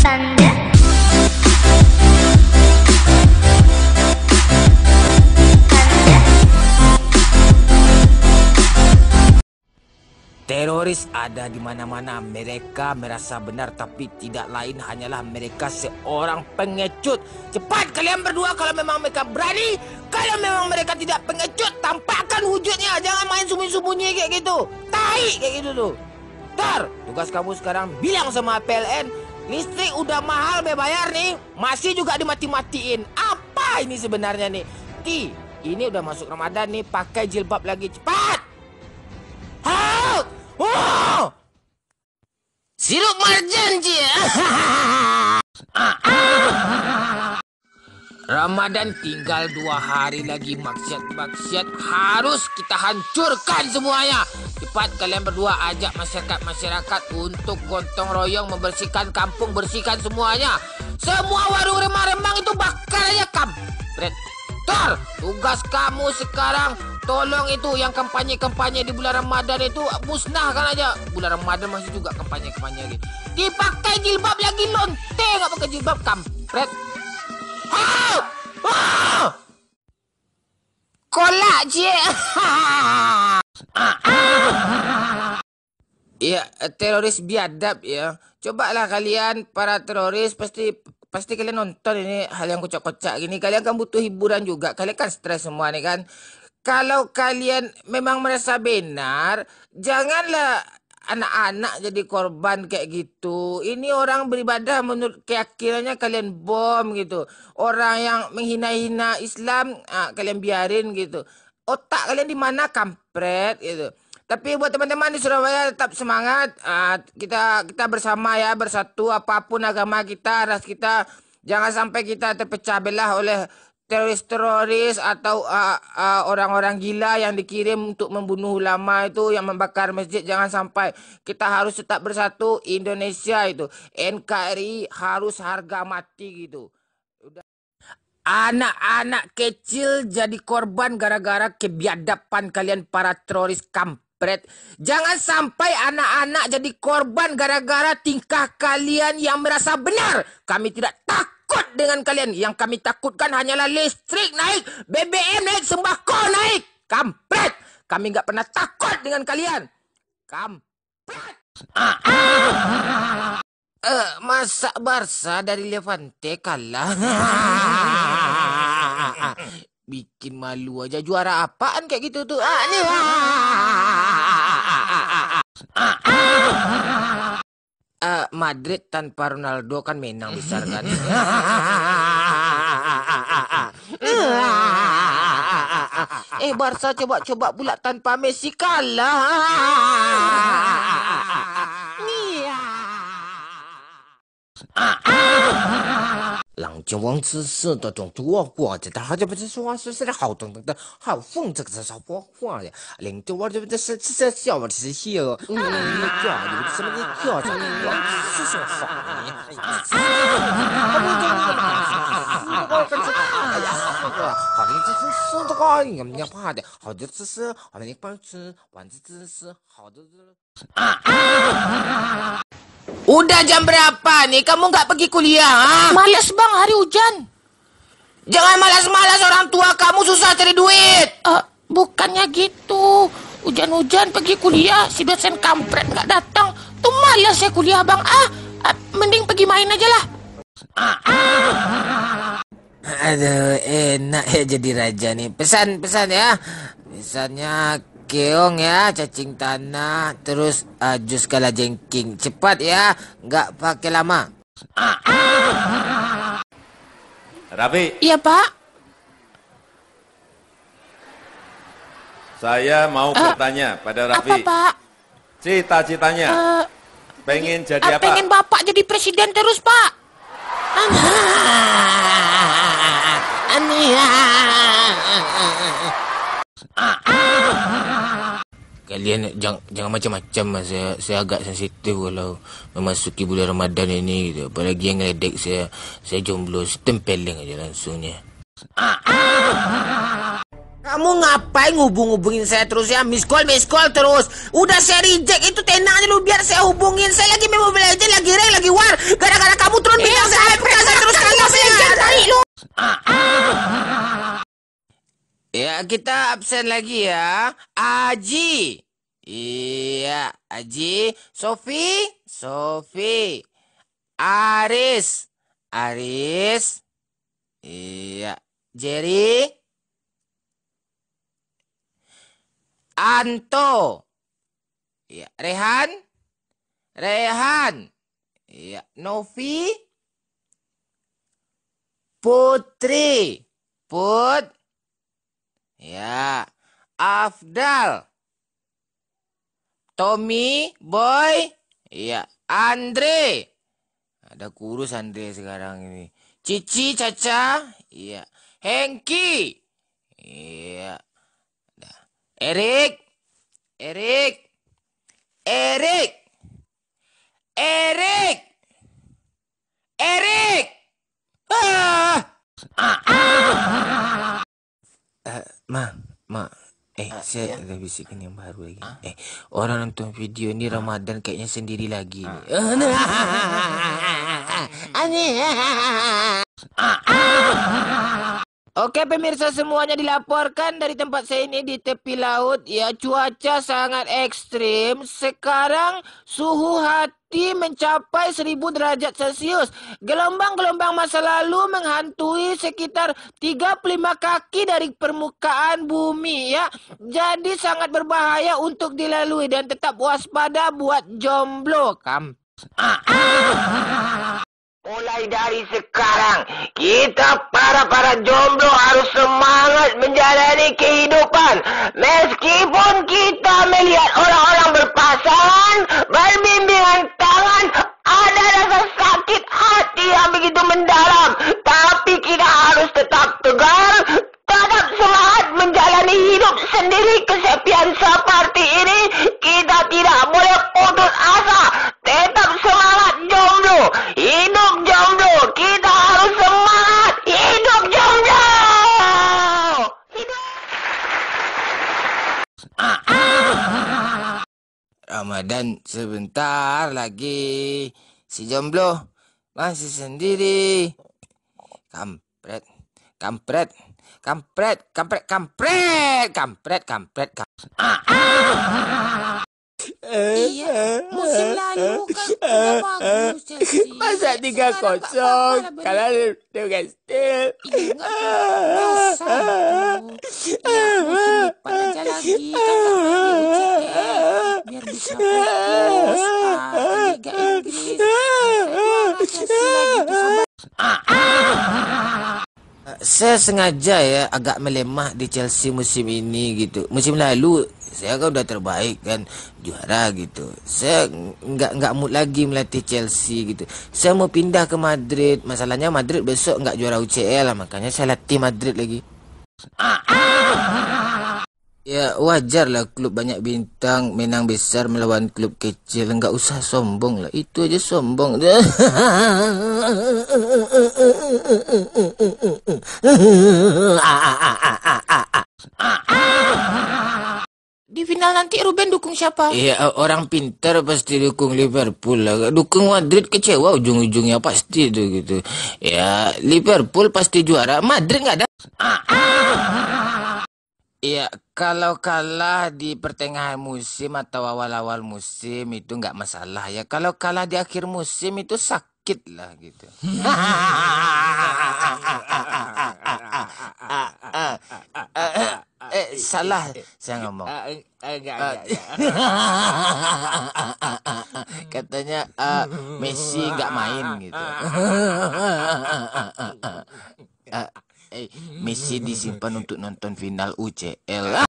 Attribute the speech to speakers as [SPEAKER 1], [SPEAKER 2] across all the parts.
[SPEAKER 1] banda.
[SPEAKER 2] Teroris ada di mana-mana. Mereka merasa benar, tapi tidak lain hanyalah mereka seorang pengecut. Cepat kalian berdua kalau memang mereka berani. Kalau memang mereka tidak pengecut, tampakkan wujudnya. Jangan main sembunyi-sembunyi kayak gitu. Tai kayak gitu tuh. Tar, tugas kamu sekarang bilang sama PLN, listrik udah mahal bayar nih, masih juga dimati-matiin. Apa ini sebenarnya nih? Ki, ini udah masuk Ramadan nih, pakai jilbab lagi cepat. Halt! Oh! Sirup marjan je. Ramadan tinggal 2 hari lagi, maksiat-maksiat harus kita hancurkan semuanya. Cepat kalian berdua ajak masyarakat untuk gotong royong membersihkan kampung, bersihkan semuanya. Semua warung remang-remang itu bakar aja, kampret. Tor, tugas kamu sekarang tolong itu yang kampanye-kampanye di bulan Ramadan itu musnahkan aja. Bulan Ramadan masih juga kampanye-kampanye lagi. Dipakai jilbab lagi, lonte nggak pakai jilbab, kampret. Kolak je. Ya, teroris biadab ya. Cobalah kalian para teroris, pasti kalian nonton ini hal yang kocak-kocak gini. Kalian kan butuh hiburan juga. Kalian kan stres semua nih kan. Kalau kalian memang merasa benar, janganlah anak-anak jadi korban kayak gitu. Ini orang beribadah menurut keyakinannya, kalian bom gitu. Orang yang menghina-hina Islam, kalian biarin gitu. Otak kalian di mana, kampret gitu. Tapi buat teman-teman di Surabaya tetap semangat. Kita bersama ya, bersatu apapun agama kita, ras kita. Jangan sampai kita terpecah belah oleh teroris-teroris atau orang-orang gila yang dikirim untuk membunuh ulama itu, yang membakar masjid. Jangan sampai. Kita harus tetap bersatu. Indonesia itu, NKRI harus harga mati gitu. Udah. Anak-anak kecil jadi korban gara-gara kebiadaban kalian para teroris, kampret. Jangan sampai anak-anak jadi korban gara-gara tingkah kalian yang merasa benar. Kami tidak takut dengan kalian. Yang kami takutkan hanyalah listrik naik, BBM naik, sembako naik. Kampret. Kami nggak pernah takut dengan kalian. Kampret. Masa Barca dari Levante kalah? Bikin malu aja. Juara apaan kayak gitu tuh? Madrid tanpa Ronaldo kan menang besar kan? Barca coba pula tanpa Messi kalah. Udah jam berapa nih? Kamu nggak pergi kuliah?
[SPEAKER 3] Malas bang, hari hujan.
[SPEAKER 2] Jangan malas-malas, orang tua kamu susah cari duit.
[SPEAKER 3] Bukannya gitu. Hujan-hujan pergi kuliah, si dosen kampret nggak datang. Tuh malas saya kuliah bang. Mending pergi main aja lah.
[SPEAKER 2] Aduh, enak ya jadi raja nih. Pesan ya. Pesannya keong ya, cacing tanah, terus jus kalajengking. Cepat ya, nggak pakai lama.
[SPEAKER 4] Raffi.
[SPEAKER 3] Iya pak.
[SPEAKER 4] Saya mau bertanya pada Raffi.
[SPEAKER 3] Apa pak?
[SPEAKER 4] Cita-citanya pengen jadi apa?
[SPEAKER 3] Pengen bapak jadi presiden terus pak.
[SPEAKER 2] Kalian jangan macam-macam. Saya agak sensitif kalau memasuki bulan Ramadan ini gitu. Apalagi yang ngeledek saya jomblo, tempeleng aja langsungnya. Kamu ngapain hubungin saya terus ya? Miss call terus. Udah saya reject itu tenangnya lu biar saya hubungin. Saya lagi main Mobile Legends, lagi rank, lagi war. Gara-gara kamu turun bintang saya terus kagak saya. Ya kita absen lagi ya. Aji. Iya, Aji. Sofi. Aris. Iya. Jerry. Anto. Iya. Rehan. Iya. Novi. Putri. Ya. Afdal. Tommy. Boy. Iya. Andre. Ada kurus Andre sekarang ini. Cici, Caca. Iya. Hengki. Iya. Erik. Ma. Saya ada bisikan yang baru lagi. Orang nonton video ini Ramadan kayaknya sendiri lagi nih. Oke pemirsa semuanya dilaporkan dari tempat saya ini di tepi laut ya, cuaca sangat ekstrim. Sekarang suhu hati mencapai 1000 derajat Celcius. Gelombang-gelombang masa lalu menghantui sekitar 35 kaki dari permukaan bumi ya. Jadi sangat berbahaya untuk dilalui dan tetap waspada buat jomblo. Mulai dari sekarang, kita para jomblo harus semangat menjalani kehidupan. Meskipun kita melihat orang-orang berpasangan, berbimbingan tangan, ada rasa sakit hati yang begitu mendalam. Tapi kita harus tetap tegar, tetap semangat menjalani hidup sendiri kesepian seperti ini. Kita tidak boleh putus asa. Tetap semangat jomblo. Hidup jomblo. Kita harus semangat. Hidup jomblo. Ramadan sebentar lagi. Si jomblo masih sendiri. Kampret.
[SPEAKER 3] Iya, musim lalu kan udah bagus Chelsea.
[SPEAKER 2] Masa 3-0 kalah dengan Steel.
[SPEAKER 3] Iya, biasa tuh. Ya, musim depan aja lagi kan gak main di UCL. Biar bisa fokus di Liga Inggris. Juara Chelsea lagi tuh sobat.
[SPEAKER 2] Saya sengaja ya agak melemah di Chelsea musim ini gitu. Musim lalu saya kan udah terbaik kan, juara gitu. Saya nggak mood lagi melatih Chelsea gitu. Saya mau pindah ke Madrid. Masalahnya Madrid besok nggak juara UCL lah, makanya saya latih Madrid lagi. Ya wajar lah klub banyak bintang menang besar melawan klub kecil. Nggak usah sombong lah, itu aja sombong.
[SPEAKER 3] Di final nanti Ruben dukung siapa?
[SPEAKER 2] Iya orang pintar pasti dukung Liverpool lah. Dukung Madrid kecewa ujung-ujungnya pasti itu gitu. Ya Liverpool pasti juara, Madrid nggak ada. Iya, kalau kalah di pertengahan musim atau awal-awal musim itu nggak masalah ya. Kalau kalah di akhir musim itu sakit lah gitu. Salah saya ngomong. Katanya Messi nggak main gitu. Messi disimpan untuk nonton final UCL.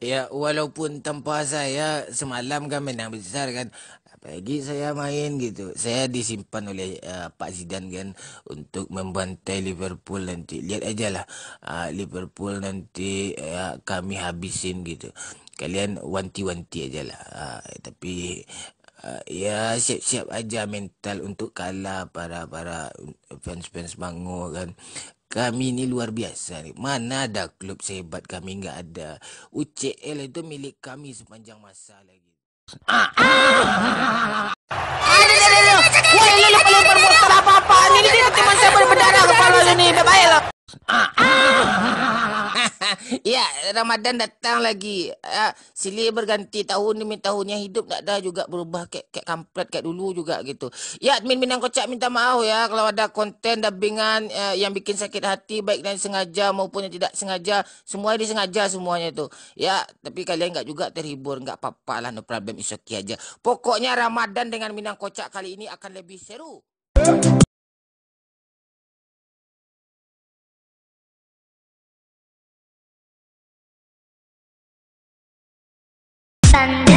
[SPEAKER 2] Ya walaupun tanpa saya semalam kan menang besar kan, apalagi saya main gitu. Saya disimpan oleh Pak Zidane kan untuk membantai Liverpool nanti. Lihat aja lah Liverpool nanti kami habisin gitu. Kalian wanti-wanti aja lah. Tapi ya siap-siap aja mental untuk kalah para fans-fans Bangor kan. Kami ini luar biasa nih. Mana ada klub sehebat kami, nggak ada. UCL itu milik kami sepanjang masa lagi.
[SPEAKER 3] Woi, lu lempar botol apa-apaan ini? Teman saya berdarah kepala lu nih. Bye-bye lo.
[SPEAKER 2] Ya, Ramadan datang lagi. Silih berganti tahun demi tahunnya, hidup tak ada juga berubah kayak kampret kayak dulu juga gitu. Ya, admin Minang Kocak minta maaf ya kalau ada konten dubbingan yang bikin sakit hati, baik yang sengaja maupun yang tidak sengaja. Semua disengaja semuanya itu. Ya, tapi kalian nggak juga terhibur, nggak apa-apa lah, no problem, is okay aja. Pokoknya Ramadan dengan Minang Kocak kali ini akan lebih seru.
[SPEAKER 1] Sunday.